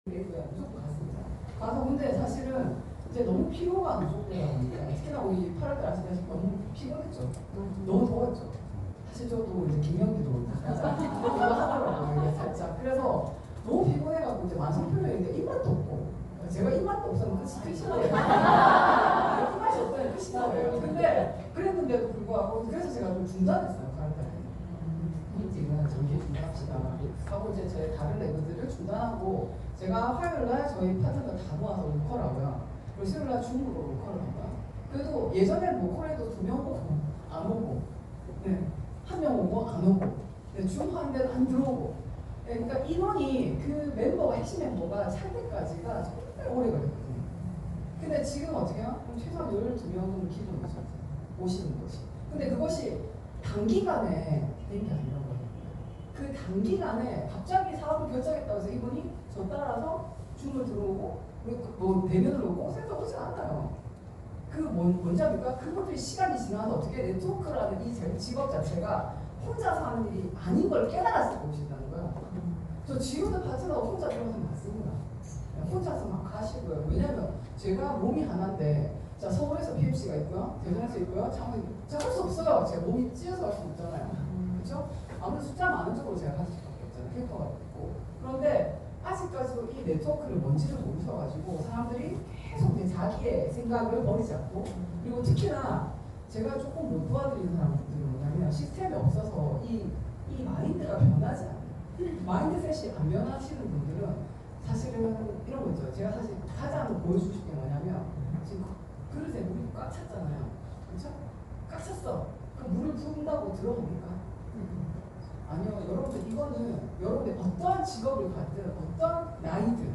무조건 갔습니다. 가서 근데 사실은 이제 너무 피로가 누적되다 보니까 특히나 우리 8월달 아시다시피 너무 피곤했죠. 너무 더웠죠. 사실 저도 이제 김연기도 살짝 이거 하더라고요. 이게 살짝. 그래서 너무 피곤해갖고 이제 만성표면인데 입맛도 없고 제가 입맛도 없으면 끝인 거예요. 입맛이 없으면 끝인 거예요. 근데 그랬는데도 불구하고 그래서 제가 좀 중단했어요. 8월달에. 미팅은 저기 중단합시다 하고 이제 제 다른 레그들을 중단하고 제가 화요일날 저희 파트너 다 모아서 로컬하고요. 그리고 수요일날 중국으로 로컬을 한다. 그래도 예전에 로컬에도 2명 오고 안 오고, 네, 1명 오고 안 오고, 네, 중 하는데도 안 들어오고. 네, 그러니까 인원이 그 멤버가 핵심 멤버가 찰 때까지가 정말 오래 걸렸거든요. 근데 지금 어떻게 해요? 최소한 12명은 기본이죠. 오시는 것이. 근데 그것이 단기간에 된 게 아니라고 해요. 그 단기간에 갑자기 사업을 결정했다고 해서 이분이 저 따라서 줌을 들어오고 뭐 대면을 오고 센터 오지 않아요. 그 뭔지 압니까? 그분들이 시간이 지나서 어떻게 네트워크라는 이 직업 자체가 혼자서 하는 일이 아닌 걸 깨달았을 때 오신다는 거예요. 저 지금도 파트너가 혼자 들어가서 맞습니다. 혼자서 막 하시고요. 왜냐면 제가 몸이 하나인데 자 서울에서 PMC가 있고요. 대전에서 있고요. 창원에 제가 할 수 없어요. 제가 몸이 찢어서 할 수 없잖아요. 그렇죠? 아무래도 숫자 많은 쪽으로 제가 할 수밖에 없잖아요. 캐릭터가 있고. 그런데 아직까지도 이 네트워크를 뭔지를 모르셔가지고 사람들이 계속 자기의 생각을 버리지 않고 그리고 특히나 제가 조금 못 도와드리는 사람들은 뭐냐면 시스템이 없어서 이 마인드가 변하지 않아요. 마인드셋이 안 변하시는 분들은 사실은 이런 거 있죠. 제가 사실 가장 보여주고 싶은 게 뭐냐면 지금 그릇에 물이 꽉 찼잖아요. 그렇죠? 꽉 찼어. 그 물을 부은다고 들어갑니까? 아니요. 여러분들 이거는 여러분들 어떠한 직업을 갖든 어떤 나이든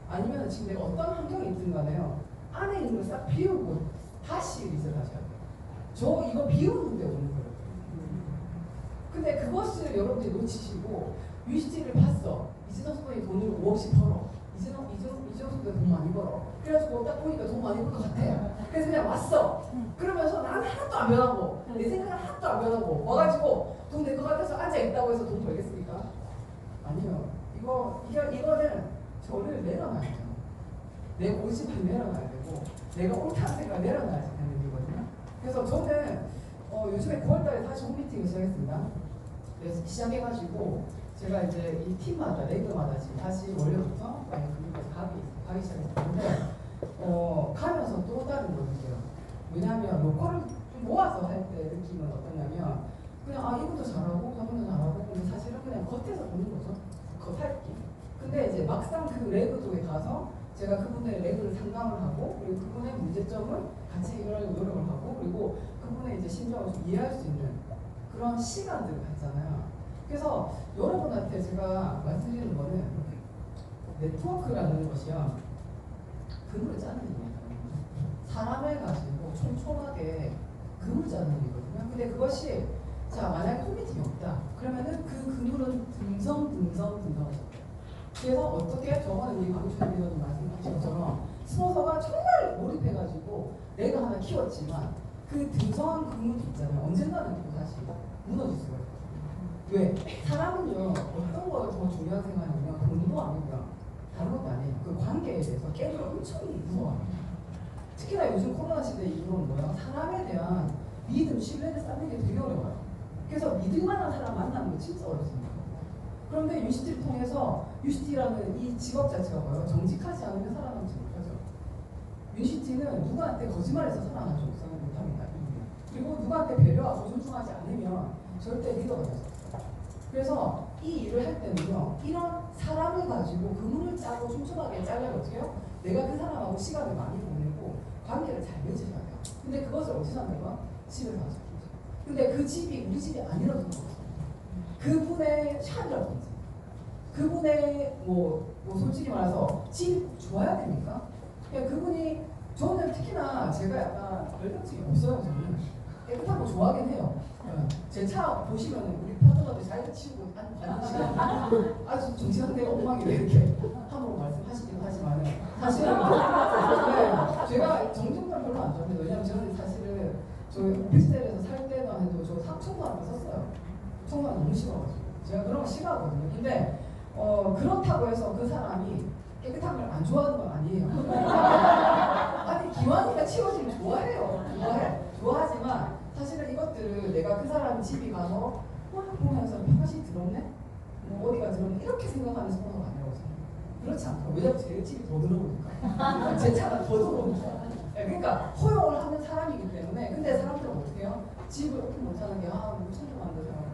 아니면 지금 내가 어떤 환경에 있든 간에요. 안에 있는 걸 싹 비우고 다시 리셋 하셔야 돼요. 저 이거 비우는데 오는 거예요. 근데 그것을 여러분들이 놓치시고 UCT를 봤어. 이진호 선생님이 돈을 5억씩 벌어. 이진호 선생님이 돈 많이 벌어. 그래가지고 딱 보니까 돈 많이 벌 것 같아. 그래서 그냥 왔어. 그러면서 나는 하나도 안 변하고 내 생각은 하나도 안 변하고 와가지고 돈 낼 것 같아서 앉아있다고 해서 돈 벌겠습니까? 아니요. 이거는 저를 내려놔야죠. 내 고집을 내려놔야 되고 내가 옳다는 생각을 내려놔야 되는 일이거든요. 그래서 저는 요즘에 9월달에 다시 홈미팅을 시작했습니다. 그래서 시작해가지고 제가 이제 이 팀마다 레그마다 지금 다시 원래부터 금요일까지 가기 시작했는데 가면서 또 다른 걸 느껴요. 왜냐하면 로컬을 좀 모아서 할 때 느낌은 어떠냐면 그냥 이분도 잘하고 저분도 잘하고 근데 사실은 그냥 겉에서 보는 거죠. 겉핥기. 근데 이제 막상 그 레그 쪽에 가서 제가 그분의 레그를 상담을 하고 그리고 그분의 문제점을 같이 해결하려고 노력을 하고 그리고 그분의 이제 심정을 좀 이해할 수 있는 그런 시간들을 갖잖아요. 그래서 여러분한테 제가 말씀드리는 거는 네트워크라는 것이요. 그물을 짜는 일입니다. 사람을 가지고 촘촘하게 그물 짜는 일이거든요. 근데 그것이 자 만약에 홈미팅이 없다. 그러면은 그 그물은 듬성듬성 그래서 어떻게 저번에 우리 강주현 리더님 말씀하신 것처럼 스포서가 정말 몰입해가지고 내가 하나 키웠지만 그 듬성한 그물도 있잖아요. 언젠가는 또 다시 무너질 수가 있거든요. 왜? 사람은요 어떤 거 더 중요한 생각하냐면 돈도 아니고요 다른 것도 아니에요. 그 관계에 대해서 깨는 걸 엄청 무서워합니다. 특히나 요즘 코로나 시대 이후로는 뭐예요? 사람에 대한 믿음, 신뢰를 쌓는 게 되게 어려워요. 그래서 믿을 만한 사람 만나는 게 진짜 어렵습니다. 그런데 UCT를 통해서 UCT라는 이 직업 자체가 뭐예요? 정직하지 않으면 살아남지 못하죠. UCT는 누구한테 거짓말해서 살아남지 못합니다. 그리고 누구한테 배려하고 존중하지 않으면 절대 리더가 될 수 없어요. 그래서 이 일을 할 때는요. 이런 사람을 가지고 그물을 짜고 촘촘하게 짜려면 어떻게 해요? 내가 그 사람하고 시간을 많이 보내고 관계를 잘 맺으셔야 돼요. 근데 그것을 어디서 한다고요? 집에서 하죠. 근데 그 집이 우리 집이 아니라도 그렇습니다. 그분의 샵이라든지 그분의 뭐 솔직히 말해서 집 좋아야 됩니까? 그냥 그분이 저는 특히나 제가 약간 별명증이 없어요. 저는 깨끗한 거 좋아하긴 해요. 제 차 보시면 우리 파트너들 잘 치우고 다니시고 아주 정직한데 엉망이 왜 이렇게 함부로 말씀하시긴 하지만 사실은 네, 제가 정직감 별로 안 좋아해요. 왜냐면 저는 사실은 저희 오피스텔에서 살 때만 해도 저 청소하는 거 썼어요. 청소하는 거 너무 싫어가지고 제가 그런 거 싫어하거든요. 근데 그렇다고 해서 그 사람이 안 좋아하는 건 아니에요. 아니 기완이가 치워지면 좋아해요. 좋아하지만 사실은 이것들을 내가 그 사람 집이 가서 보면서 화장실 들었네? 뭐 어디가 들었네? 이렇게 생각하는 스포너가 아니라고 생각해요. 그렇지 않고 왜냐면 제 집이 더 들어오니까 제 차가 더 들어오니까 그러니까 허용을 하는 사람이기 때문에 근데 사람들은 어떻게 해요? 집을 오픈 못하는 게 뭐 천좀 만들어요.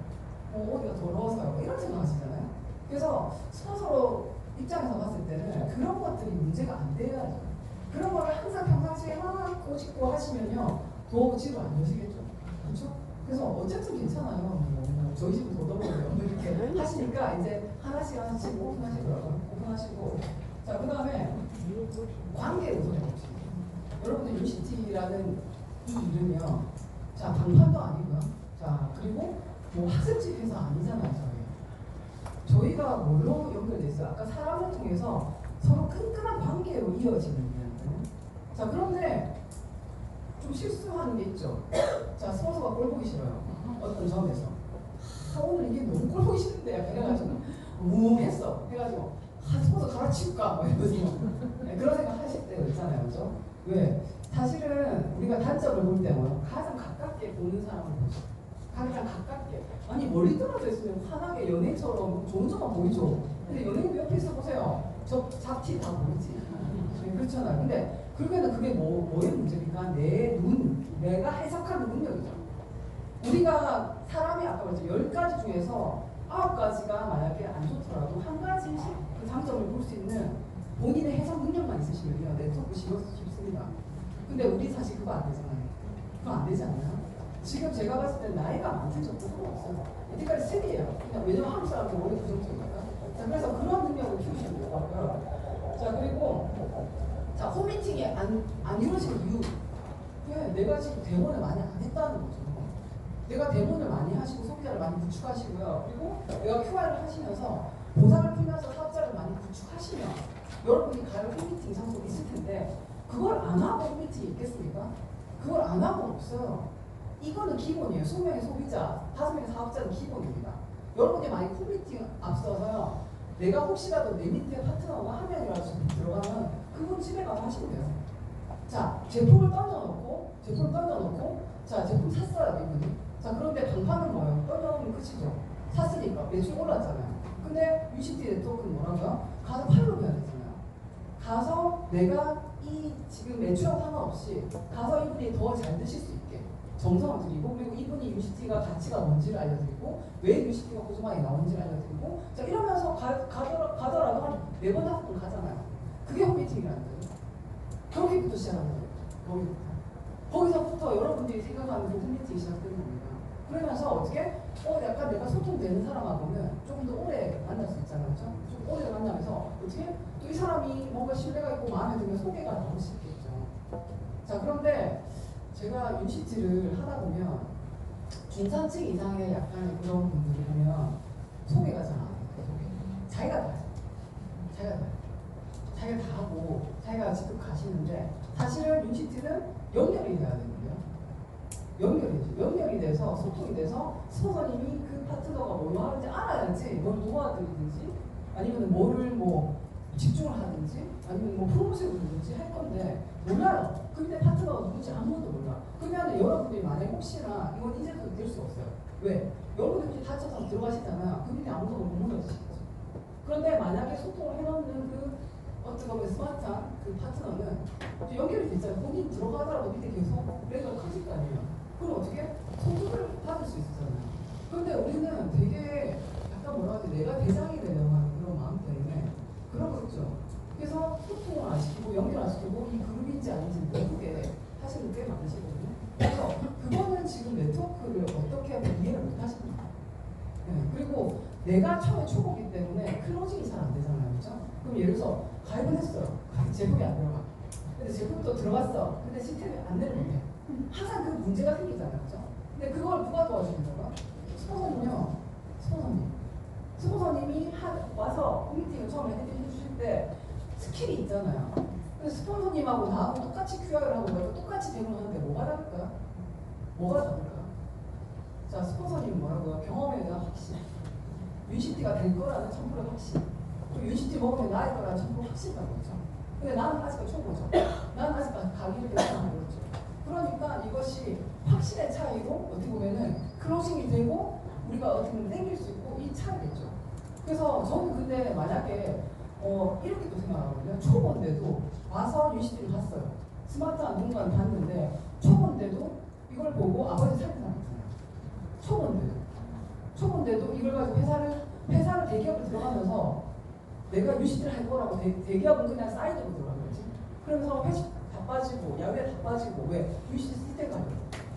뭐 어디가 더러워서요. 뭐 이런 생각 하시잖아요. 그래서 서로 입장에서 봤을 때는 그런 것들이 문제가 안 돼야죠. 그런 거를 항상 평상시에 꼬집고 하시면요 더 집을 안 여시겠죠. 그렇죠? 그래서 어쨌든 괜찮아요. 뭐 저희 집은 더 더러워요. 뭐 이렇게 하시니까 이제 하나씩 오픈하시고 자 그 다음에 관계 우선해 봅시다. 여러분들 유시티라는 이 이름이요. 자 방판도 아니고요. 자 그리고 뭐 학습지 회사 아니잖아요. 저희가 뭘로 연결돼 있어요? 아까 사람을 통해서 서로 끈끈한 관계로 이어지는 거예요. 자 그런데 좀 실수하는 게 있죠. 자 스포츠가 꼴 보기 싫어요. 어떤 점에서 오늘 이게 너무 꼴 보기 싫은데 그래가지고 우웅했어. 해가지고 스포츠 갈아치울까 뭐 이러면서 네, 그런 생각 하실 때가 있잖아요. 그죠? 왜? 사실은 우리가 단점을 볼 때는 가장 가깝게 보는 사람을 보죠. 가장 가깝게. 아니 멀리 떨어져 있으면 환하게 연예인처럼 좋은 점만 보이죠. 근데 연예인도 옆에 있어 보세요. 저 잡티 다 보이지. 네, 그렇잖아요. 근데 결국에는 그게 뭐의 문제니까 내 눈, 내가 해석하는 능력이죠. 우리가 사람이 아까 말했죠. 10가지 중에서 9가지가 만약에 안 좋더라도 한 가지씩 그 장점을 볼 수 있는 본인의 해석 능력만 있으시면요. 네트워크 쉽습니다. 근데 우리 사실 그거 안 되잖아요. 그거 안 되지 않나요? 지금 제가 봤을 때 나이가 많든 적든 상관없어요. 이때까지 셋이에요. 그냥 왜냐면 한국 사람이 원래 부정적이니까. 자, 그래서 그런 능력을 키우시면 될 것 같고요. 자, 그리고 자, 홈미팅이 안 이루어지는 이유. 왜? 내가 지금 대본을 많이 안 했다는 거죠. 내가 대본을 많이 하시고 소비자를 많이 구축하시고요. 그리고 내가 QR을 하시면서 보상을 풀면서 사업자를 많이 구축하시면 여러분이 갈 홈미팅 장소가 있을 텐데 그걸 안 하고 홈미팅이 있겠습니까? 그걸 안 하고 없어요. 이거는 기본이에요. 20명의 소비자, 5명의 사업자는 기본입니다. 여러분이 만약 홈미팅 앞서서요. 내가 혹시라도 내 밑에 파트너가 한 명이라도 들어가면 그분 집에 가서 하시면 돼요. 자, 제품을 던져놓고 자, 제품 샀어요, 이분이. 자, 그런데 방판은 뭐예요? 던져놓으면 끝이죠. 샀으니까 매출 올랐잖아요. 근데 UCT 네트워크는 뭐라고요? 가서 팔로 해야 되잖아요. 가서 내가 이 지금 매출하고 상관없이 가서 이분이 더 잘 드실 수 있게 정성을 드리고 그리고 이분이 UCT가 가치가 뭔지를 알려드리고 왜 UCT가 고소하게 나오는지를 알려드리고 자 이러면서 가더라도 한 4번 5번 가잖아요. 그게 홈미팅이라는 거예요. 거기부터 시작하는 거예요. 거기서부터 여러분들이 생각하는 그 홈미팅이 시작되는 겁니다. 그러면서 어떻게? 약간 내가 소통되는 사람하고는 조금 더 오래 만날 수 있잖아요. 그렇죠? 좀 오래 만나면서 어떻게? 또 이 사람이 뭔가 신뢰가 있고 마음에 들면 소개가 나올 수 있겠죠. 자 그런데 제가 UCT를 하다 보면 중산층 이상의 약간의 그런 분들을 보면 소개가 잘 안 해요. 자기가 다 해요. 자기가 다 하고 자기가 직접 가시는데 사실은 UCT는 연결이 돼야 되는데요. 연결이 돼서 소통이 돼서 스포서님이 그 파트너가 뭘 하는지 알아야지 뭘 도와드리든지 아니면 뭐를 집중을 하든지 아니면 프로모션을 하든지 할 건데 몰라요. 근데 파트너가 누군지 아무도 몰라. 그러면 여러분들이 만약에 혹시나 이건 이제도 될 수 없어요. 왜? 여러분들이 다쳐서 들어가시잖아요. 그 밑에 아무도 못 몰라주시겠죠. 그런데 만약에 소통을 해놓는 그 어떻게 보면 스마트한 그 파트너는 연결이 됐잖아요. 본인 들어가더라도 밑에 계속 레이더가 커질 거 아니에요. 그럼 어떻게? 소통을 받을 수 있었잖아요. 그런데 우리는 되게 약간 뭐라 하지? 내가 대장이 되려고 하는 그런 마음 때문에 그런 거 있죠. 그래서 소통을 안 시키고 연결 안 시키고 이 그룹인지 아닌지 모르게 사실은 꽤 많으시거든요. 그래서 그거는 지금 네트워크를 어떻게 하면 이해를 못 하십니다. 네. 그리고 내가 처음에 초보기 때문에 클로징이 잘 안 되잖아요. 그렇죠? 그럼 예를 들어서 가입을 했어요. 제품이 안 들어가. 근데 제품도 들어갔어. 근데 시스템이 안내를 못해. 항상 그 문제가 생기잖아요. 그렇죠? 근데 그걸 누가 도와주는가? 스포서님요. 스포서님이 와서 미팅을 처음에 해주실 때 스킬이 있잖아요. 근데 스포서님하고 나하고 똑같이 QR을 하고 말고 똑같이 대응을 하는데 뭐가 다를까요? 뭐가 다를까요? 자, 스포서님 뭐라고요? 경험에 대한 확신. UCT가 될 거라는 1000% 확신. 또 UCT 먹으면 나을 거라는 1000% 확신이라고 했죠. 근데 나는 아직까지 초보죠. 나는 아직까지 가기 이렇게 잘 모르죠. 그러니까 이것이 확실한 차이로 어떻게 보면은 클로징이 되고 우리가 어떻게 보면 땡길 수 있고 이 차이겠죠. 그래서 저는 근데 만약에 이렇게도 생각하거든요. 초보인데도 와서 UCT를 봤어요. 스마트한 누군가를 봤는데 초보인데도 이걸 보고 아버지 살 사람 있잖아요. 초보인데도 이걸 가지고 회사를 대기업을 들어가면서 내가 UCT를 할 거라고 대기업은 그냥 사이드로 들어가겠지. 그러면서 회식 다 빠지고 야외 다 빠지고 왜 UCT 시스템 가지고.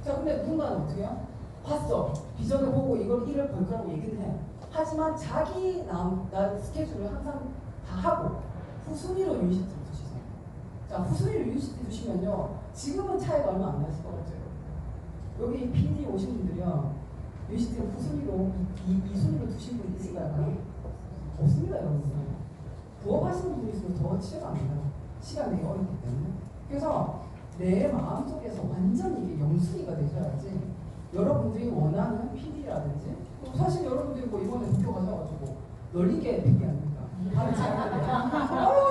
자 근데 누군가는 어떻게 해요? 봤어. 비전을 보고 이걸 일을 볼 거라고 얘기는 해. 하지만 자기 나 스케줄을 항상 다 하고 후순위로 UCT를 두시세요. 자 후순위로 UCT 두시면요. 지금은 차이가 얼마 안 나실 것 같아요. 여기 PD 오신 분들이요. UCT를 후순위로 이 순위로 두신 분 있을까요? 없습니다 여러분. 부업하시는 분이 있으면 더 치료가 안 돼요. 시간이 어렵기 때문에. 그래서 내 마음속에서 완전 이게 영순위가 되셔야지 여러분들이 원하는 PD라든지 사실 여러분들이 뭐 이번에 도쿄 가셔가지고 널리게 PD 아닙니까? 다른 차이인데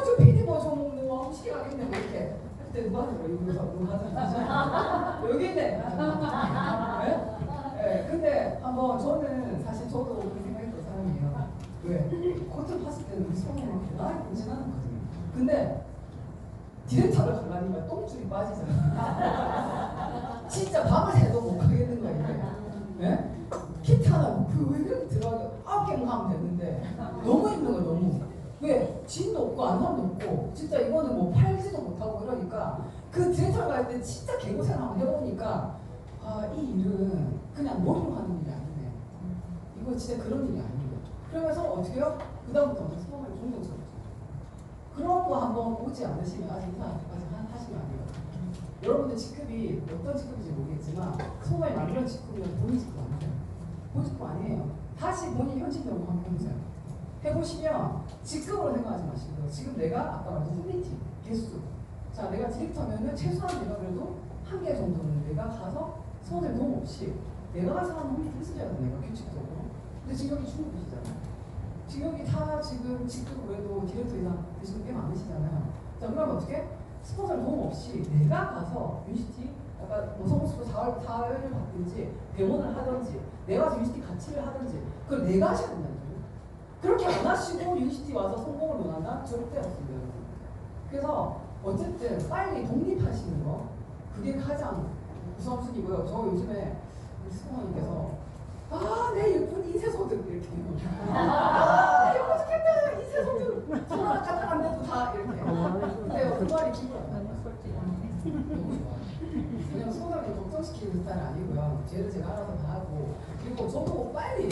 저 PD 뭐 시계 가겠네 뭐 이렇게 그때 누가 하더라고 이거에서 누가 하잖아 여기 있네 네? 근데 한번 저는 사실 저도 그렇게 생각했던 사람이에요. 왜? 코트 봤을 때는 우리 성형이 대단하게 공신하거든요. 근데 디렉터를 가려니까 똥줄이 빠지잖아요. 진짜 밤을 새도 못 가겠는 거예요. 네? 키트 하나 왜 그렇게 들어가게 9개만 하면 되는데 너무 힘든 거예요. 너무. 왜? 진도 없고 안함도 없고 진짜 이거는 뭐 팔지도 못하고 그러니까 그 디렉터를 갈 때 진짜 개고생 한번 해보니까 이 일은 그냥 머리로 하는 일이 아니네. 이거 진짜 그런 일이 아니에요. 그러면서 어떻게 해요? 그다음부터 수업을 중독적으로 그런 거 한번 오지 않으시면 아직 인사까지 하시면 안 돼요. 여러분들 직급이 어떤 직급인지 모르겠지만 소모에 만드는 직급이면 본인 직급 아니에요. 본인 직급 아니에요. 다시 본인 현실적으로 한번 해보세요. 해보시면 직급으로 생각하지 마시고요. 지금 내가 아까 말했던 퀄리티, 개수. 자, 내가 디렉터면은 최소한 내가 그래도 한 개 정도는 내가 가서 손을 도움 없이 내가 가서 하는 홈리트 했어야 돼. 내가 규칙적으로. 근데 직업이 중국이시잖아요. 직업이 다 지금 직급 외에도 디렉터 이상 되시는 꽤 많으시잖아요. 자, 그럼 어떻게? 스폰서를 도움 없이 내가 가서 UCT, 약간 노성수로 사회를 받든지 대본을 하든지 내가 가서 UCT 가치를 하든지 그걸 내가 하셔야 된다는 거예요. 그렇게 안 하시고 UCT 와서 성공을 원한다? 절대 없습니다. 그래서 어쨌든 빨리 독립하시는 거 그게 가장 우선순위고요. 저 요즘에 우리 스포너님께서 내 예쁜 인쇄소들 이렇게 내 예쁜 죽겠다 인쇄소들 전화 갖다 안 돼도 다 이렇게 근데 그 말이 기분 안 나요. 너무 좋아요. 왜냐면 소설을 걱정시키는 스타일 아니고요. 쟤를 제가 알아서 다 하고 그리고 저도 빨리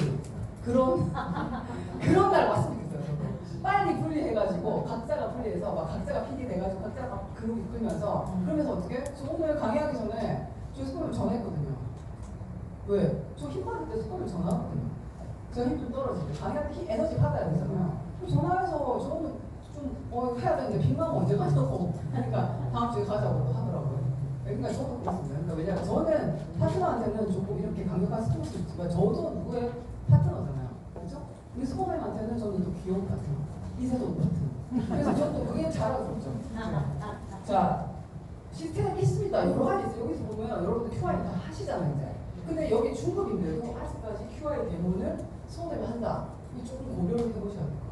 그런 날 왔으면 좋겠어요. 저도 빨리 분리해가지고 각자가 분리해서 막 각자가 PD 돼가지고 각자가 막 그룹 이끌면서 그러면서 어떻게? 저 오늘 강의하기 전에 저 스포를 전했거든요. 왜? 저 힘 받을 때 스포를 전화하거든요. 제가 힘 좀 떨어질 때 강의할 때 에너지 받아야 되잖아요. 전화해서 저는 좀 해야 되는데 빅마음 언제 가자고 그러니까 다음 주에 가자고 하더라고요. 그러니까 저도 그렇습니다. 그러니까 왜냐면 저는 파트너한테는 조금 이렇게 강력한 스포츠를 있지만 저도 누구의 파트너잖아요. 그렇죠? 우리 소모임한테는 저는 또 귀여운 파트너, 이세돌 파트너. 그래서 저도 그게 잘하고 있죠. 자, 시스템이 있습니다. 여러 가지 있어요. 여기서 보면 여러분들 QI 다 하시잖아요, 이제. 근데 여기 중급인데도 아직까지 QI 대본을 소모임을 한다. 이 조금 고려를 해보셔야 될 것 같아요.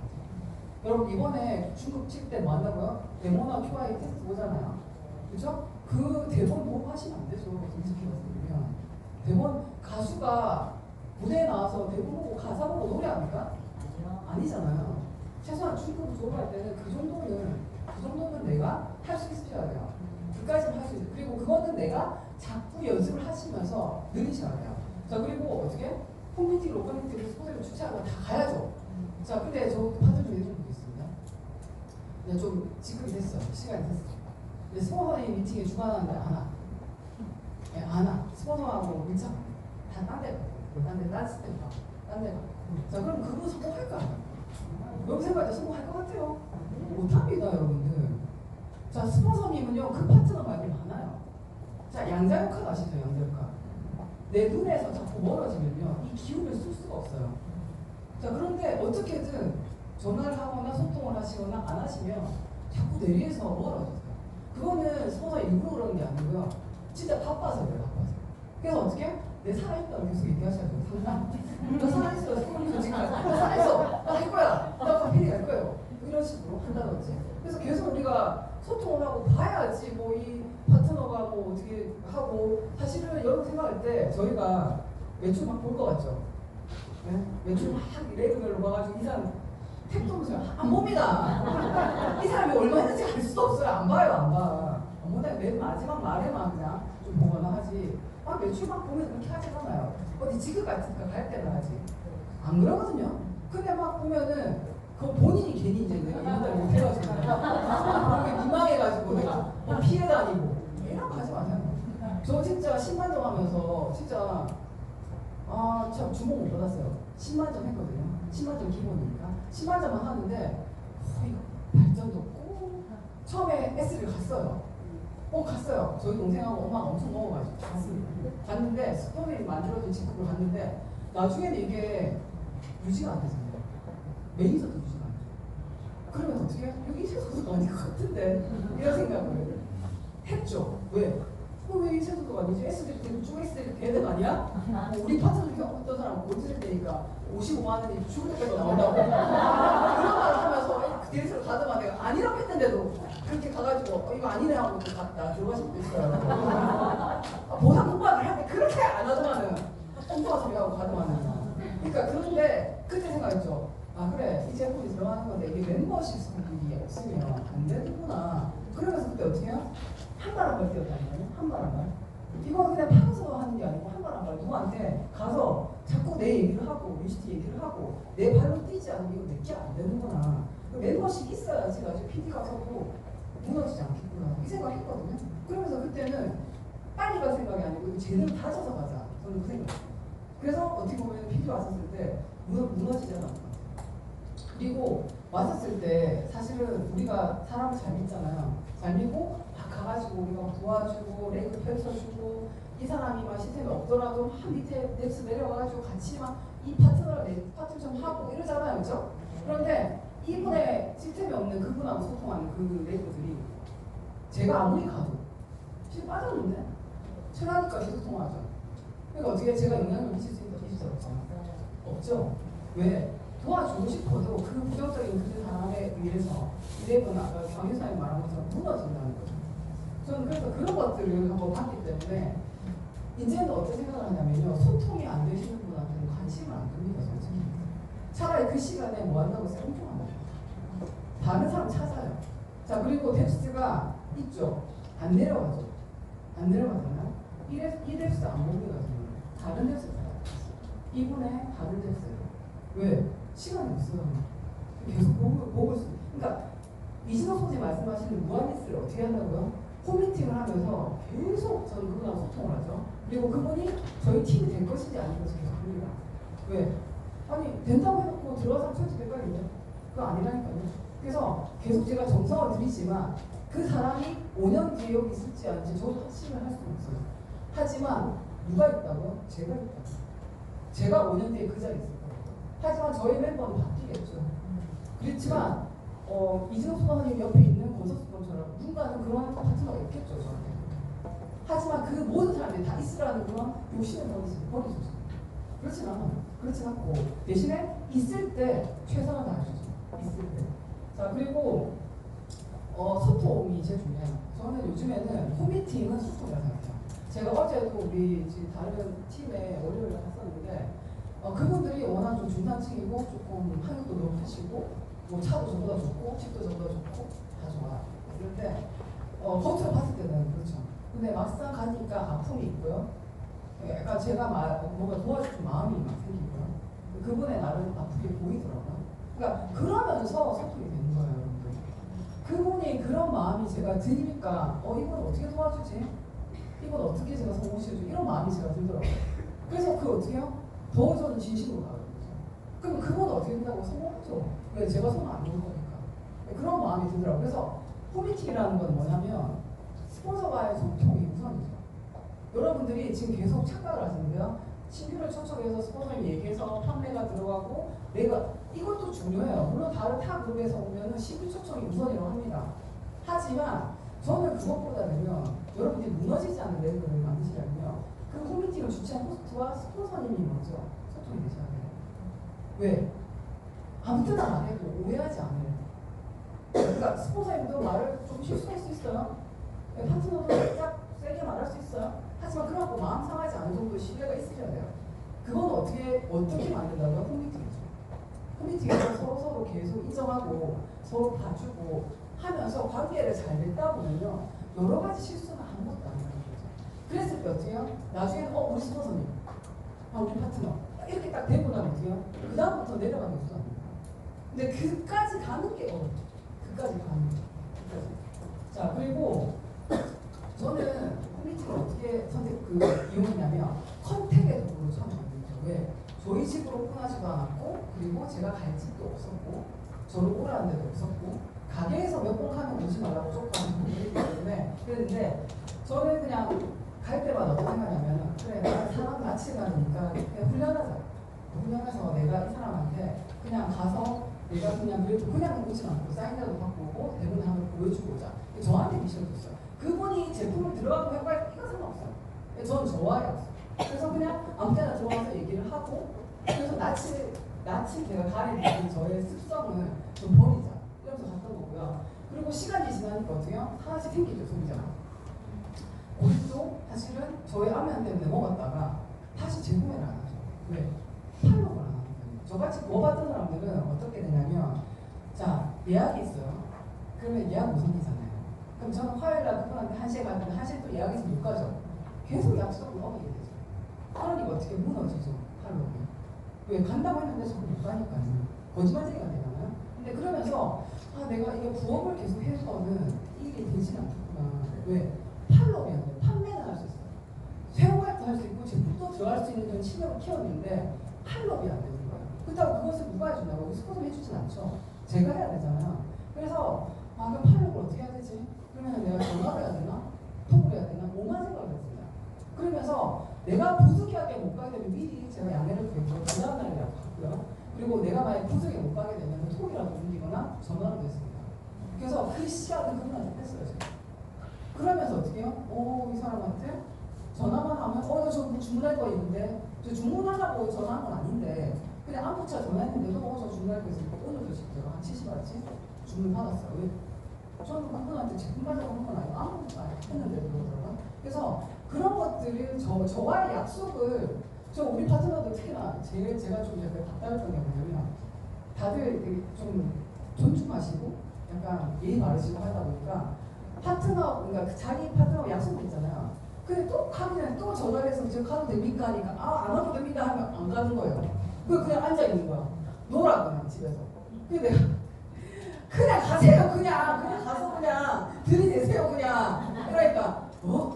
여러분 이번에 중급 칠 때 뭐 한다고요? 데모나 QI 테스트 보잖아요. 그죠? 그 대본 보고 하시면 안 되죠. 솔직히 말씀드리면. 대본 가수가 무대에 나와서 대본 보고 가사 보고 노래합니까? 아니잖아요. 최소한 중급 졸업할 때는 그 정도는 내가 할 수 있어야 돼요. 그까지는 할 수 있어요. 그리고 그거는 내가 자꾸 연습을 하시면서 늘리셔야 돼요. 자, 그리고 어떻게? 홈미팅, 로컬미팅, 스포츠를 주최하고 다 가야죠. 자, 근데 저 파트 좀 얘기 좀 보겠습니다. 네, 좀 지급이 됐어요. 시간이 됐어요. 근데 스포너의 미팅에 주관하는데 안 와. 네, 안 와. 스포너하고 밀착. 다 딴 데 가고. 딴 스텝 가고. 딴 데 가고. 자, 그럼 그분 성공할까? 여러분 생각할 때 성공할 것 같아요? 못합니다, 여러분들. 자, 스포너님은요, 그 파트너 말고 많아요. 자, 양자역학 아시죠? 양자역학. 내 눈에서 자꾸 멀어지면요, 이 기운을 쓸 수가 없어요. 자, 그런데 어떻게든 전화를 하거나 소통을 하시거나 안 하시면 자꾸 내리에서 멀어졌어요. 그거는 스폰서 일부러 그런 게 아니고요. 진짜 바빠서 그래요. 바빠서. 그래서 어떻게? 내 살아있다고 계속 얘기하셔야 돼요. 너 살아있어. 소문이 지금 너 살아있어. 나 할 거야. 나 가필이 할 거예요. 이런 식으로 한다든지. 그래서 계속 우리가 소통을 하고 봐야지 뭐 이 파트너가 뭐 어떻게 하고 사실은 여러분 생각할 때 저희가 매출 막 볼 것 같죠? 네? 매출 막 레그별로 봐가지고 이 사람 택도 안 봅니다. 이 사람이 얼마 했는지 알 수도 없어요. 안 봐요, 안 봐. 어머나 맨 마지막 말에만 그냥 좀 보거나 하지. 막 매출 막 보면서 그렇게 하지 않아요. 어디 지급 같으니까 갈 때나 하지. 안 그러거든요. 근데 막 보면은 그 본인이 괜히 이제 내가 이런 날 못해가지고 그게 민망해가지고 내가 뭐 피해 다니고 이런 거 하지 마세요. 저 진짜 10만 점 하면서 진짜 참 주목 못 받았어요. 10만 점 했거든요. 10만 점 기본이니까 10만 점만 하는데 이거 발전도 없고 처음에 S를 갔어요. 갔어요. 저희 동생하고 엄마가 엄청 먹어가지고 갔습니다. 갔는데 스톤이 만들어진 직급을 갔는데 나중에는 이게 유지가 안 되잖아요. 매니저도 유지가 안 돼요. 그러면 어떻게 해요? 여기 세소도가 아닐 것 같은데 이런 생각을 했죠. 왜? 왜 이 세소도가 아니지? S들이 되고 쭉 S들이 돼야 되는 거 아니야? 우리 파트너들 어떤 사람 고지를 때니까 55만 원이 죽을 때까지 나온다고 그런 말을 하면서 그 뒤에서 가더만 내가 아니라고 했는데도 그렇게 가가지고 이거 아니네 하고 또 갔다 들어가실 수도 있어요. 보상 공부를 할 때 그렇게 안 하더만은 엉뚱한 소리 하고 가더만은. 그러니까 그런데 그때 생각했죠. 그래 이 제품이 들어가는 건데 이게 멤버십 성격이 없으면 안 되는구나. 그러면서 그때 어떻게 해요? 한 발 한 발 뛰었다니까요. 한 발 한 발. 이거 그냥 파서 하는 게 아니고 한 발 한 발 누구한테 가서 자꾸 내 얘기를 하고 UCT 얘기를 하고 내 발로 뛰지 않으면 이거 내게 안 되는구나. 멤버십 있어야지 나중에 PD가 서고 무너지지 않겠구나 이 생각했거든요. 그러면서 그때는 빨리 갈 생각이 아니고 제대로 다져서 가자. 저는 그 생각이에요. 그래서 어떻게 보면 PD 왔었을 때 무너지지 않았어요. 그리고 왔었을 때 사실은 우리가 사람을 잘 믿잖아요. 잘 믿고 막 가가지고 우리가 막 도와주고 레그 펼쳐주고 이 사람이 막 시스템이 없더라도 막 밑에 넥스 내려가가지고 같이 막 이 파트너랑 내 파트 좀 하고 이러잖아요. 그렇죠? 그런데 이분의 시스템이 없는 그분하고 소통하는 그 레그들이 제가 아무리 가도 지금 빠졌는데 최하니까 계속 통화하죠. 그러니까 어떻게 제가 영향을 미칠 수 있어요? 없죠. 왜? 도와주고 싶어도 그 부정적인 그 사람에 의해서 이래분 아까 강의사님 말한 것처럼 무너진다는 거죠. 저는 그래서 그런 것들을 한번 봤기 때문에 이제는 어떻게 생각을 하냐면요. 소통이 안 되시는 분한테는 관심을 안 둡니다. 솔직히. 차라리 그 시간에 뭐 한다고 생각합니다. 다른 사람 찾아요. 자 그리고 뎁스가 있죠. 안 내려가죠. 안 내려가잖아요. 이 뎁스 안 봅니다. 다른 뎁스 찾아요. 이분의 다른 뎁스. 왜? 시간이 없어요. 계속 보고 있어요. 그러니까 이진호 선생님 말씀하시는 무한리스를 어떻게 한다고요? 홈미팅을 하면서 계속 저는 그분하고 소통을 하죠. 그리고 그분이 저희 팀이 될 것인지 아닌 것인지 계속 합니다. 왜? 아니 된다고 해놓고 들어가서 편집될까요? 그거 아니라니까요. 그래서 계속 제가 정성을 들이지만 그 사람이 5년 뒤에 여기 있을지 아닌지 저도 확신을 할 수는 없어요. 하지만 누가 있다고요? 제가 있다고. 제가 5년 뒤에 그 자리에 있을 거예요. 하지만 저희 멤버는 바뀌겠죠. 그렇지만 이진호 소장님 옆에 있는 권석수님처럼 누군가는 그런 파트너가 있겠죠. 저한테. 하지만 그 모든 사람들이 다 있으라는 그런 욕심을 버리죠. 그렇진 않아요. 그렇진 않고 대신에 있을 때 최선을 다해주죠. 있을 때. 자 그리고 소통이 제일 중요해요. 저는 요즘에는 홈미팅은 소통이라고 생각해요. 제가 어제도 우리 지금 다른 팀에 월요일에 갔었는데 그분들이 워낙 좀 중산층이고 조금 학력도 높으시고 뭐 차도 저보다 좋고 집도 저보다 좋고 다 좋아요. 그런데 겉으로 봤을 때는 그렇죠. 근데 막상 가니까 아픔이 있고요. 약간 제가 뭔가 도와주는 마음이 막 생기고요. 그분의 나름 아프게 보이더라고요. 그러니까 그러면서 소통이 되는 거예요. 여러분들. 그분이 그런 마음이 제가 드니까 이건 어떻게 도와주지? 이건 어떻게 제가 성공시켜주지? 이런 마음이 제가 들더라고요. 그래서 그 어떻게 해요? 더 저는 진심으로 가거든요. 그럼 그건 어떻게 된다고 성공하죠? 왜? 제가 손을 안 놓을 거니까. 그런 마음이 들더라고요. 그래서 홈미팅이라는 건 뭐냐면 스폰서와의 소통이 우선이죠. 여러분들이 지금 계속 착각을 하시는데요. 신규를 초청해서 스폰서님 얘기해서 판매가 들어가고 내가 이것도 중요해요. 물론 다른 타 그룹에서 오면은 신규 초청이 우선이라고 합니다. 하지만 저는 그것보다는요, 여러분들이 무너지지 않는 레벨을 만드시려면요, 그 홈미팅을 주최한 호스트와 스폰서님이 먼저 소통이 되셔야 돼요. 왜? 아무 때나 안 해도 오해하지 않아요. 그러니까 스폰서님도 말을 좀 실수할 수 있어요. 파트너도 살짝 세게 말할 수 있어요. 하지만 그렇고 마음 상하지 않을 정도의 신뢰가 있으셔야 돼요. 그건 어떻게 만든다고요? 홈미팅이죠. 홈미팅에서 서로 계속 인정하고 서로 봐주고 하면서 관계를 잘 맺다 보면요, 여러 가지 실수는 아무것도 안 하는 거죠. 그랬을 때 어떻게 해요? 나중에는 우리 스폰서님, 우리 파트너 이렇게 딱 되고 나면 어떻게 해요? 그 다음부터 내려가는 게 없습니다. 근데 그까지 가는 게 그까지 가는 게. 자, 그리고 저는 홈미팅을 어떻게 이용했냐면 컨택의 도구로 처음 만들죠. 왜? 저희 집으로 오픈하지도 않았고, 그리고 제가 갈 집도 없었고, 저를 오라는 데도 없었고, 가게에서 몇 번 가면 오지 말라고 쫓아가는 분들이기 때문에 그랬는데, 저는 그냥 갈 때마다 어떤 생각이냐면, 그래, 나 사람 낯을 가니까 그냥 훈련하자. 훈련해서 내가 이 사람한테 그냥 가서 내가 그냥 오지 않고 사인이라도 받고 오고 대본 한번 보여주고 오자. 저한테 미션을 줬어요. 그분이 제품을 들어가고 해봐야 이거 상관없어요. 저는 저와의 약속. 그래서 그냥 아무 때나 들어가서 얘기를 하고, 그래서 낯을 제가 가리는 저의 습성을 좀 버리자. 이러면서 갔던 거고요. 그리고 시간이 지나니까 어떻게요? 하나씩 생기죠, 소비자가. 그것도 사실은 저의 안면 때문에 먹었다가 다시 재구매를 안 하죠. 왜? 팔로우를 안 하는 거예요. 저같이 뭐 받던 사람들은 어떻게 되냐면, 자, 예약이 있어요. 그러면 예약 우선이잖아요. 그럼 저는 화요일날 그분한테 1시에 갔는데 1시에 또 예약해서 못 가죠. 계속 약속을 어기게 되죠. 그러니까 어떻게 무너지죠, 팔로우가. 왜? 간다고 했는데 저는 못 가니까요. 거짓말쟁이가 되잖아요. 근데 그러면서 내가 이게 부업을 계속 해서는 이게 되지 않겠구나. 왜? 팔로우가 안 돼요. 판매는 할 수 있어요. 세워갈도 할 수 있고 제품도 들어갈 수 있는 그런 실력을 키웠는데 팔로우가 안 되는 거예요. 그렇다고 그것을 누가 해준다고? 스폰서 해주진 않죠. 제가 해야 되잖아요. 그래서 그럼 팔로우를 어떻게 해야 되지? 그러면 내가 전화를 해야 되나? 톡을 해야 되나? 뭐만 생각을 했어요. 그러면서 내가 부득이하게 못 가게 되면 미리 제가 양해를 구했고 그 다음날 예약하고요. 그리고 내가 만약에 부득이하게 못 가게 되면 톡이라도 옮기거나 전화로 했습니다. 그래서 그 시간을 그분한테 뺐어요. 제가. 그러면서 어떻게 해요? 이 사람한테 전화만 하면 저 주문할 거 있는데 저 주문하려고 전화한 건 아닌데 그냥 안부차 전화했는데도 저 주문할 거 있으니까 오늘도 제가 한 70원치 주문 받았어요. 왜? 저는 그분한테 제품 가져고 한 건 아니고 아무것도 안 했는데도 그러더라고요. 그래서 그런 것들을 저와의 약속을 우리 파트너들 특히나 제가 좀 약간 답답했던 게 뭐냐면 다들 좀 존중하시고 약간 예의 바르시고 하다 보니까 그러니까 자기 파트너가 약속을 했잖아요. 근데 또 가기 전에 또 전화를 해서 저 가도 됩니까? 하니까 안 와도 됩니다 하면 안 가는 거예요. 그냥 앉아 있는 거야. 놀아 그냥 집에서. 근데 내가 그냥 가세요. 그냥 가서 그냥 들이대세요. 그냥. 그러니까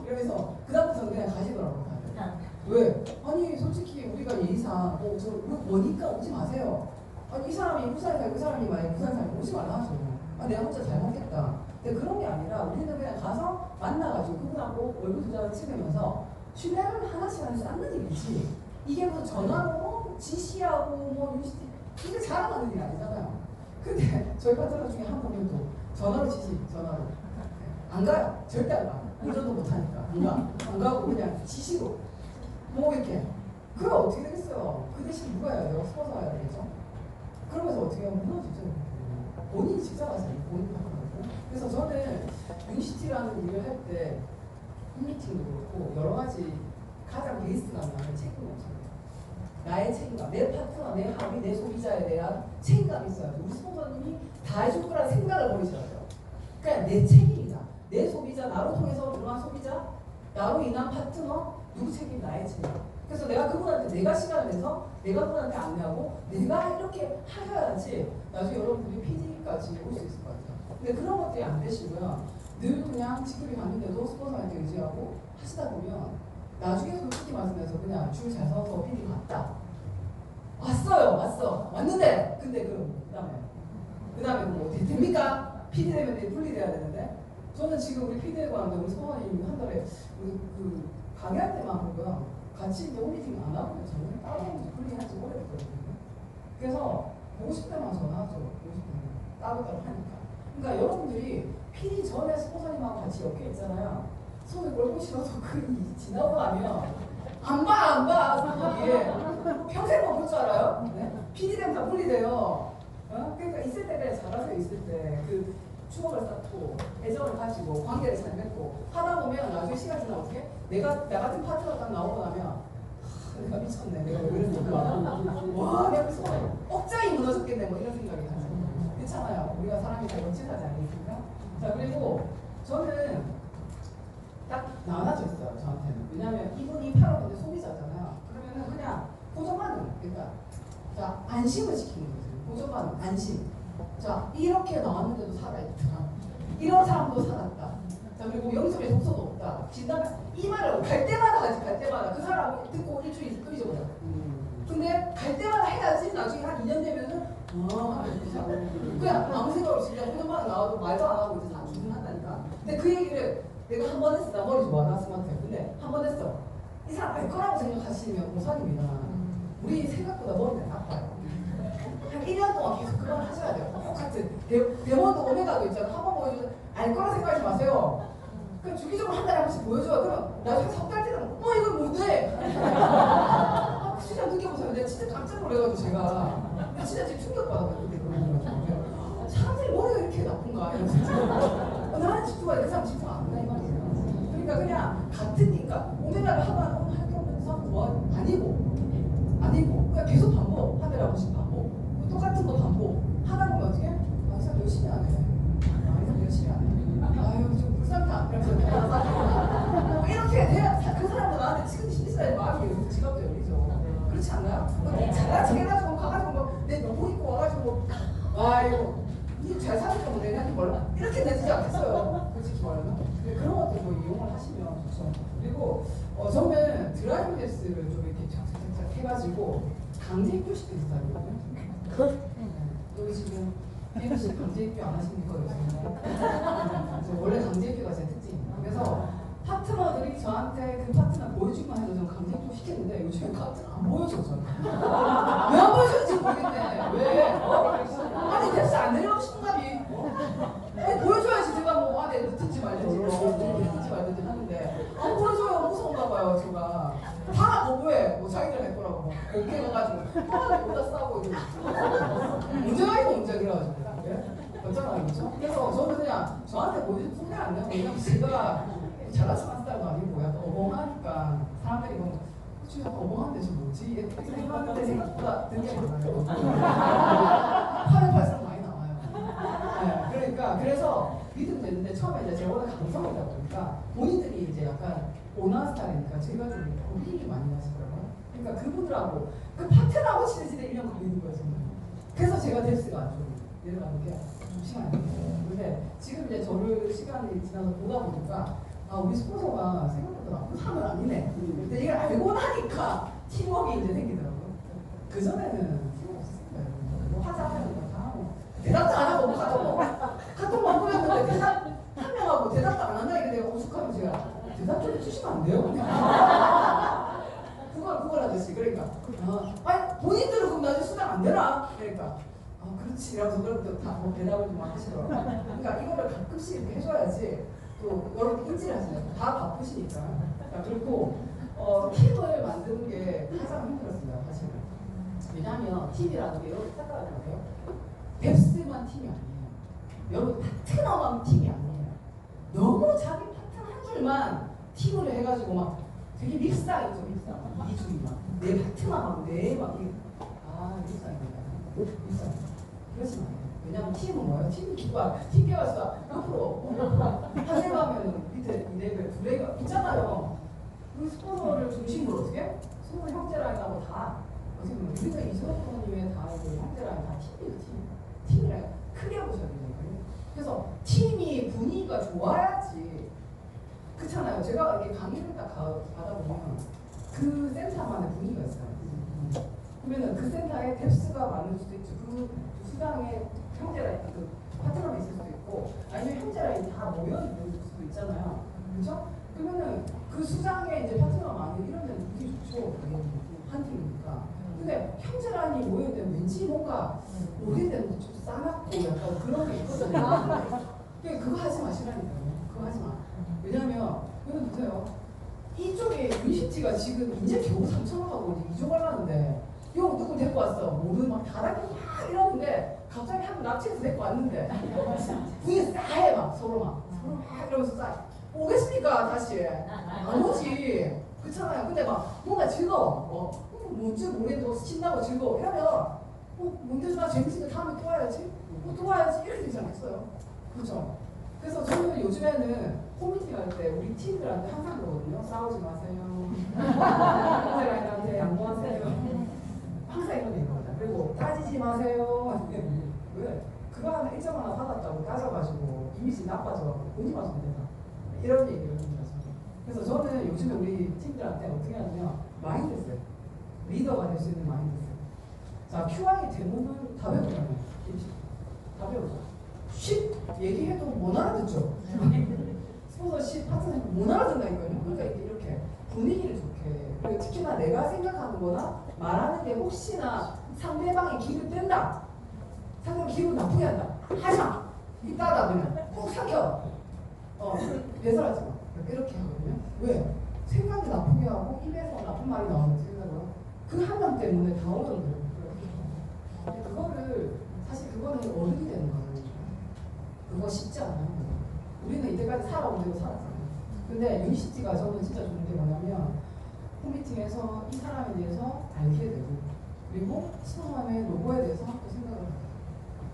이러면서 그다음부터는 그냥 가시더라고요. 다들. 왜? 아니 솔직히 우리가 예의상 저 뭐니까 오지 마세요. 아니 이 사람이 부산에 살고 이 사람이 만약에 부산에 살고 오지 말라 하죠. 내가 혼자 잘 먹겠다. 근데 그런 게 아니라 우리는 그냥 가서 만나가지고 그분하고 얼굴 도장을 찍으면서 신뢰를 하나씩 쌓는 일이지. 이게 뭐 전화로 지시하고 유시티 이게 자랑하는 일이 아니잖아요. 근데 저희 파트너 중에 한 분은 또 전화로 안 가요. 절대 안 가. 운전도 못하니까 안 가고 그냥 지시로 이렇게. 그럼 어떻게 되겠어요? 그 대신 누가 해야 돼요? 스폰서가 해야 되겠죠? 그러면서 어떻게 하면 무너지죠? 본인이 직접 가서 본인 파트너고. 그래서 저는 유니시티라는 일을 할 때 홈미팅도 그렇고 여러 가지 가장 베이스가 나는 책임이 없어요. 나의 책임감, 내 파트너, 내 합의, 내 소비자에 대한 책임감이 있어요. 우리 스폰서님이 다 해줄 거라는 생각을 버리셔야 돼요. 그러니까 내 책임이다. 내 소비자, 나로 통해서 들어간 소비자, 나로 인한 파트너, 누구 책임? 나의 책임. 그래서 내가 그분한테 내가 시간을 내서 내가 그분한테 안내하고 내가 이렇게 하셔야지 나중에 여러분들이 PD까지 올 수 있을 것 같아요. 근데 그런 것들이 안 되시고요. 늘 그냥 직급이 갔는데도 스폰서한테 의지하고 하시다 보면 나중에 솔직히 말씀해서 그냥 줄 잘 서서 PD 갔다. 왔는데 근데 그 다음에 뭐 됩니까? PD 되면 분리돼야 되는데 저는 지금 우리 PD하고 하는데 우리 스폰서님 한 달에 그 강의할 때만 하고요. 같이 이제 홈미팅 안 하고요. 저는 따로 분리한 지 오래됐거든요. 그래서 보고 싶을 때만 전화하죠. 보고 싶을 때만 따로따로 하니까. 그러니까 여러분들이 PD 전에 스포서님하고 같이 옆에 있잖아요. 손을 걸고 싶어서 그 지나고 나면 안 봐. 이게 평생 못 볼 줄 알아요? 네? PD 되면 다 분리돼요. 그러니까 있을 때 그래 잘하세요. 있을 때 그 추억을 쌓고 애정을 가지고 관계를 잘 맺고 하다 보면 나중에 시간 지나면 어떻게? 내가 나 같은 파트너가 딱 나오고 나면 내가 미쳤네. 내가 왜 그랬을까? 와, 내가 무슨 억장이 무너졌겠네. 뭐 이런 생각이 들어요. 그렇잖아요. 우리가 사람이 다 역질하지 않겠습니까? 자, 그리고 저는 딱 나눠졌어요. 저한테는. 왜냐하면 이분이 8억 근데 소비자잖아요. 그러면은 그냥 보조반응. 그러니까 자, 안심을 시키는 거죠. 보조반응, 안심. 자, 이렇게 나왔는데도 살아있더라. 이런 사람도 살았다. 자, 그리고 영접의 독소도 없다. 진단을 이 말을 갈 때마다 하지. 갈 때마다 그 사람 듣고 일주일 또 잊어버려. 근데 갈 때마다 해야지. 나중에 한 2년 되면은 그냥 아무 생각 없이 그냥 보조반응 나와도 말도 안 하고 이제 다 주문한다니까. 근데 그 얘기를 내가 한 번 했어. 나 머리 좋아. 나 스마트해. 근데 한 번 했어. 이 사람 알 거라고 생각하시면 고사입니다. 우리 생각보다 머리가 나빠요. 한 1년 동안 계속 그걸 하셔야 돼요. 똑같은 데몬도 오메가도 있잖아요. 한 번 보여줘서 알 거라 생각하지 마세요. 그럼 주기적으로 한 달에 한 번씩 보여줘요. 그럼 나중에 석 달 때는 이건 뭔데? 진짜 느껴보세요. 내가 진짜 깜짝 놀래가지고 제가 근데 진짜 지금 충격받아요. 그때 그런 사람들이 머리가 이렇게 나쁜가? 이런 진짜 나는 집중하는데 그 사람 집중 안 한다 이 말이에요. 그러니까 그냥 같으니까 오메가를 하면 할게 없는 사람 뭐 아니고 그냥 계속 반복 한 달에 한 번씩 반복 똑같은 거 반복 하다 보면 어떻게? 아, 이 사람 열심히 하네. 아, 이 사람 열심히 하네. 아유, 좀 불쌍하다. 이러면서 이렇게 돼야 그 사람도 나한테 지금 신기사의 마음이 열리고 지갑도 열리죠. 그렇지 않나요? 잘나지 해가지고 가가지고 내 너무 입고 와가지고 아이고 니 잘 사니까 뭐 내한테 몰라 이렇게 내지 않겠어요. 솔직히 말하면. 그런 것들 뭐 이용을 하시면 좋죠. 그리고 저는 드라이브 레스를 좀 이렇게 착착착 해가지고 강제 입교 시키는 스타일이거든요. 여기 지금 혜민씨 강제 입교 안 하십니까? 원래 강제 입교가 제 특징입니다. 그래서 파트너들이 저한테 그 파트너 보여주기만 해도 저는 강제 입교 시켰는데 요즘에 파트너 안 보여줘 저는. 왜 안 보여주는지 모르겠네. 왜? 아니 랩스 안 내려가고 싶은가비. 보여줘야지 제가 뭐 내 듣지 말든지 듣지 말든지 하는데 안 보여줘요. 무서운가 봐요 제가. 다 거부해. 뭐 자기들 할 거라고 오케이 해가지고 보다 싸우고 문제가 있고 문제가 그래가지고 어쩌나 그렇죠? 그래서 저는 그냥 저한테 보여주면 소개 안 내요. 왜냐면 제가 잘나치는 스타일도 아니고 약간 어벙하니까 사람들이 보면 저 약간 어벙한데 저 뭐지? 이렇게 생각하는데 생각보다 되게 많아요. 화면 발성 많이 나와요. 네, 그러니까 그래서 믿으면 되는데 처음에 이제 제가 워낙 감성이다 보니까 본인들이 이제 약간 온화한 스타일이니까 제가 좀 고민이 많이 나시더라고요. 그러니까 그분들하고 그 파트너하고 친해지는 1년 걸리는 거예요 정말. 그래서 제가 뎁스가 좀 내려가는 게 좀 시간이 걸려요. 근데 지금 이제 저를 시간이 지나서 보다 보니까 아 우리 스포서가 생각보다 나쁜 사람은 아니네. 근데 이걸 알고 나니까 팀워크가 이제 생기더라고요. 그 전에는 팀워크 없었어요. 뭐 하자 하는 거 다 하고 대답도 안 하고 카톡만 보냈는데 대답 한 명하고 대답도 안 한다. 이게 내가 오죽하면 제가 대답 좀 해주시면 안 돼요? 그걸 하듯이 그러니까 아니 본인들은 그럼 나중에 수당 안 되나? 그러니까 그렇지 이러면서 그럼 다뭐 대답을 좀 하시더라고요. 그러니까 이거를 가끔씩 이렇게 해줘야지 또 여러분 인지를 하시잖아요. 다 바쁘시니까. 그리고 팀을 만드는 게 가장 힘들었어요 사실은. 왜냐하면 팀이라는 게 여러분 생각을 해보세요. 뎁스만 팀이 아니에요. 여러분 파트너만 팀이 아니에요. 너무 자기 파트너 한 줄만 팀으로 해가지고 막 되게 밉상이죠. 밉상. 이중이 막 내 파트너하고 내막 밉상입니다. 밉상. 그러지 마요. 왜냐면 팀은 뭐예요? 팀 기관, 팀 개발사 옆으로 하세요 하면 밑에 2레벨, 2레벨 있잖아요. 그 스포너를 중심으로 어떻게? 스포너 형제라인하고 다 어떻게 보면 우리가 이준호 프로님의 다 형제라인 다 팀이에요. 팀이라 크게 보셔야 되니까요. 그래서 팀이 분위기가 좋아야지. 그렇잖아요. 제가 이렇게 강의를 딱 받아보면 그 센터만의 분위기가 있어요. 그러면은 그 센터에 뎁스가 많을 수도 있죠. 그 수당에 형제라인, 그 파트너가 있을 수도 있고, 아니면 형제라인이 다 모여있는 수도 있잖아요. 그죠? 그러면은 그 수장에 이제 파트너가 많은 이런 데는 분위기 좋죠. 한 팀이니까. 근데 형제란이 모여있는데 왠지 뭔가 모르겠는데 좀 싸납고 약간 그런 게 있거든요. 그거 하지 마시라니까요. 그거 하지 마. 왜냐면 여러분 보세요. 이쪽에 유니시티가 지금 이제 겨우 3천원하고 이제 2조 가려는데 요 누구 데리고 왔어. 모르는 막 다락이 막 이러는데 갑자기 한 번 납치해서 데리고 왔는데 분위기 싸해 막 서로 막 이러면서 싸. 오겠습니까 다시? 안 오지. 그렇잖아요. 근데 막 뭔가 즐거워. 뭔지 모르겠는데 신나고 즐거워. 이러면 뭔데 나 재밌으니까 다음에 또 와야지. 또 와야지. 이렇게 되지 않겠어요? 그렇죠? 그래서 저는 요즘에는 홈미팅 할 때 우리 팀들한테 항상 그러거든요. 싸우지 마세요. 형제랑한테 양보하세요. 항상 이런 얘기거든요. 그리고 따지지 마세요. 왜? 그거 하나 일정 하나 받았다고 따져가지고 이미지 나빠져가지고 돈이 맞으면 된다. 이런 얘기를 합니다. 그래서 저는 요즘에 우리 팀들한테 어떻게 하냐면 마인드셋. 리더가 될 수 있는 마인드셋. 자, QI 대부분 다 배우잖아요. 다 배우죠. 10 얘기해도 못 알아듣죠. 스포서 10 파트너는 못 알아듣는다니까요. 그러니까 이렇게 분위기를 좋게. 그리고 특히나 내가 생각하는 거나 말하는 게 혹시나 상대방의 기분 뗀다. 상대방 기분 나쁘게 한다. 하지마. 이따다 그냥 꼭 삼켜. 배설하지 마. 이렇게 하거든요. 왜? 생각이 나쁘게 하고 입에서 나쁜 말이 나오는 생각을 그 한 명 때문에 다 오던데요. 그거를 사실 그거는 어른이 되는 거예요. 그거 쉽지 않아요. 우리는 이때까지 살아온 대로 살았잖아요. 근데 유니시티가 저는 진짜 좋은 게 뭐냐면 홈미팅에서 이 사람에 대해서 알게 되고 그리고 스포함의 로고에 대해서 또 생각을 하고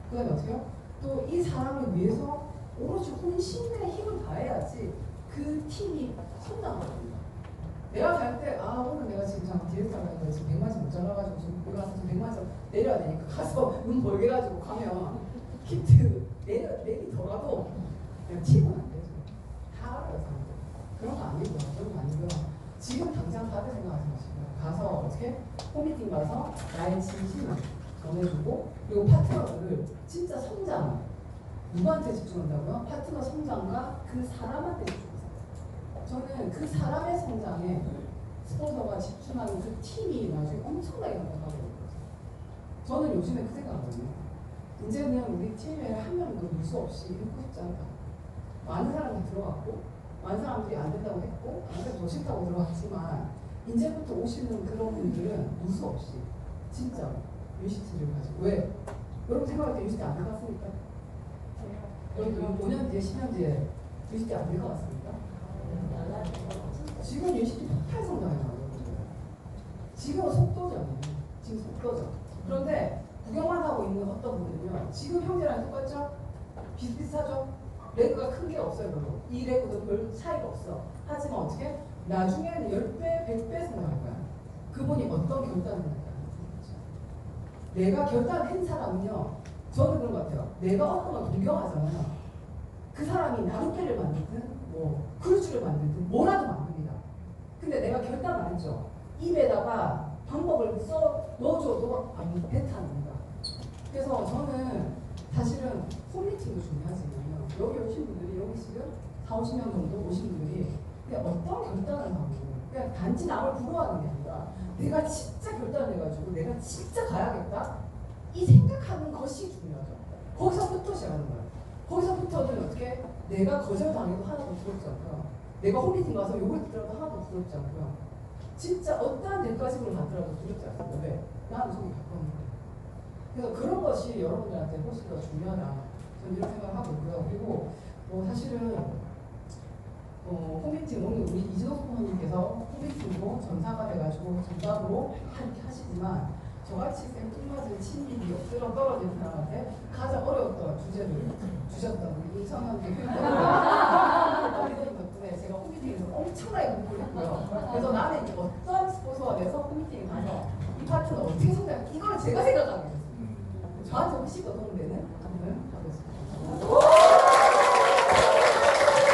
그 다음에 어떻게요? 또 이 사람을 위해서 오로지 혼신의 힘을 다해야지 그 팀이 성장하거든요. 내가 갈 때 오늘 내가 지금 디렉터가 있는데 지금 100만원 못 잘라가지고 지금 여기 가서 100만원 내려야 되니까 가서 눈 벌게 가지고 가면 키트 내리더라도 그냥 팀은 안 되죠. 다 알아요. 사람들. 그런 거 아니고요. 그런 거 아니고요. 지금 당장 다들 생각하지 마시고요. 가서 어떻게 홈미팅 가서 나의 진심을 전해주고 그리고 파트너들을 진짜 성장 누구한테 집중한다고요? 파트너 성장과 그 사람한테 집중하세요. 저는 그 사람의 성장에 스폰서가 집중하는 그 팀이 나중에 엄청나게 성장하고 있거든요. 저는 요즘에 그 생각하거든요. 이제는 우리 팀에 한 명도 누수 없이 잃고 싶지 않다. 많은 사람이 들어갔고 많은 사람들이 안 된다고 했고 안 돼도 더 싫다고 들어갔지만 이제부터 오시는 그런 분들은 누수 없이 진짜 유니시티를 가지고 왜? 여러분 생각할 때 유니시티 안 들어갔습니까? 여러분 5년 뒤에 10년 뒤에 유니시티 안 들어갔습니까? 지금 유니시티 폭발 성장해요. 지금은 속도잖아요. 지금 속도죠. 그런데 구경만 하고 있는 어떤 분들은요. 지금 형제랑 똑같죠? 비슷비슷하죠? 레그가 큰 게 없어요. 별로. 이 레그도 별 차이가 없어. 하지만 어떻게? 나중에는 10배, 100배 성장할 거야. 그분이 어떤 결단을 할까? 내가 결단한 사람은요. 저는 그런 것 같아요. 내가 어떤 걸 동경하잖아요. 그 사람이 나룻배를 만들든 뭐 크루즈를 만들든 뭐라도 만듭니다. 근데 내가 결단 안 했죠. 입에다가 방법을 넣어줘도 배 타는다. 그래서 저는 사실은 홈미팅도 중요하지만요. 여기 오신 분들이 여기 지금 40, 50명 정도 오신 분들이 그냥 어떤 결단을 하고 그냥 단지 남을 부러워하는 게 아니라 내가 진짜 결단을 해가지고 내가 진짜 가야겠다 이 생각하는 것이 중요하죠. 거기서부터 시작하는 거예요. 거기서부터는 어떻게 내가 거절당해도 하나도 부럽지 않고요. 내가 홈미팅 가서 욕을 듣더라도 하나도 부럽지 않고요. 진짜 어떠한 대가심을 받더라도 두렵지 않습니다. 왜? 나는 속이 가까우니까. 그래서 그런 것이 여러분들한테 훨씬 더 중요하다. 저는 이런 생각을 하고 있고요. 그리고 사실은 홈미팅 오늘 우리 이진호 부모님께서 홈미팅으로 전사가 돼가지고 전담으로 이렇게 하시지만 저같이 생뚱맞은 친밀이 엎드려 떨어진 사람한테 가장 어려웠던 주제를 주셨던 우리 이성현 대표님 덕분에 제가 홈미팅에서 엄청나게 공부를 했고요. 그래서 나는 어떤 스포츠가 돼서 홈미팅에 가서 이 파트는 어떻게 성장 이걸 제가 생각하게 됐습니다. 저한테 훨씬 더 도움되는 부분을 하고 있습니다.